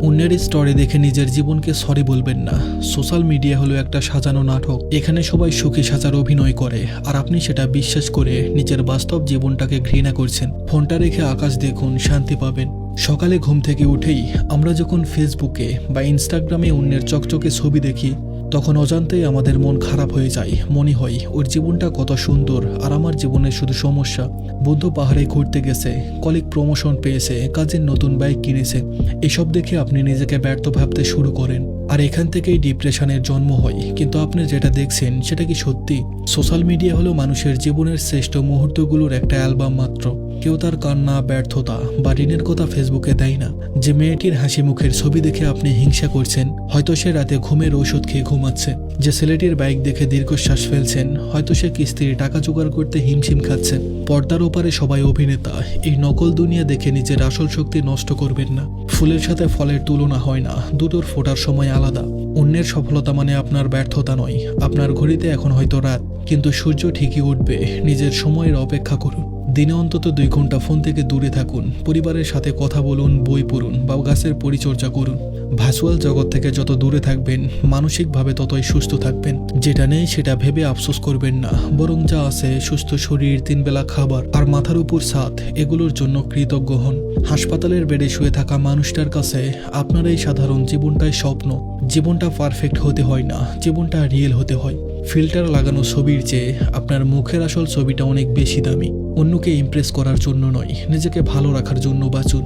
অন্যের স্টোরি দেখে নিজের জীবনকে সরি বলবেন না। সোশ্যাল মিডিয়া হলো একটা সাজানো নাটক। এখানে সবাই সুখী সাজার অভিনয় করে, আর আপনি সেটা বিশ্বাস করে নিজের বাস্তব জীবনটাকে ঘৃণা করছেন। ফোনটা রেখে আকাশ দেখুন, শান্তি পাবেন। সকালে ঘুম থেকে উঠেই আমরা যখন ফেসবুকে বা ইনস্টাগ্রামে অন্যের চকচকে ছবি দেখি, তখন অজান্তেই আমাদের মন খারাপ হয়ে যায়। মনে হয় ওর জীবনটা কত সুন্দর, আর আমার জীবনে শুধু সমস্যা। বন্ধু পাহাড়ে ঘুরতে গেছে, কলিগ প্রমোশন পেয়েছে, কাজের নতুন বাইক কিনেছে। এসব দেখে আপনি নিজেকে ব্যর্থ ভাবতে শুরু করেন, আর এখান থেকেই ডিপ্রেশনের জন্ম হয়। কিন্তু আপনি যেটা দেখছেন সেটা কি সত্যি? সোশ্যাল মিডিয়া হলো মানুষের জীবনের শ্রেষ্ঠ মুহূর্তগুলোর একটা অ্যালবাম মাত্র। কেউ তার কান্না, ব্যর্থতা বা ঋণের কথা ফেসবুকে দেয় না। যে মেয়েটির হাসি মুখের ছবি দেখে আপনি হিংসা করছেন, হয়তো সে রাতে ঘুমের ঔষধ খেয়ে ঘুমাচ্ছে। যে ছেলেটির বাইক দেখে দীর্ঘশ্বাস ফেলছেন, হয়তো সে কিস্তির টাকা জোগাড় করতে হিমশিম খাচ্ছে। পর্দার ওপারে সবাই অভিনেতা। এই নকল দুনিয়া দেখে নিজের আসল শক্তি নষ্ট করবেন না। ফুলের সাথে ফলের তুলনা হয় না, দুটোর ফোটার সময় আলাদা। অন্যের সফলতা মানে আপনার ব্যর্থতা নয়। আপনার ঘড়িতে এখন হয়তো রাত, কিন্তু সূর্য ঠিকই উঠবে। নিজের সময়ের অপেক্ষা করুন। দিনে অন্তত 2 ঘন্টা ফোন থেকে দূরে থাকুন। পরিবারের সাথে কথা বলুন, বই পড়ুন বা গাছের পরিচর্যা করুন। ভার্চুয়াল জগৎ থেকে যত দূরে থাকবেন, মানসিকভাবে ততই সুস্থ থাকবেন। যেটা নেই সেটা ভেবে আফসোস করবেন না, বরং যা আছে, সুস্থ শরীর, 3 বেলা খাবার আর মাথার উপর ছাদ, এগুলোর জন্য কৃতজ্ঞ হন। হাসপাতালের বেডে শুয়ে থাকা মানুষটার কাছে আপনার এই সাধারণ জীবনটাই স্বপ্ন। জীবনটা পারফেক্ট হতে হয় না, জীবনটা রিয়েল হতে হয়। ফিল্টার লাগানো ছবির চেয়ে আপনার মুখের আসল ছবিটা অনেক বেশি দামি। অন্যকে ইমপ্রেস করার জন্য নয়, নিজেকে ভালো রাখার জন্য বাঁচুন।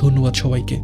ধন্যবাদ সবাইকে।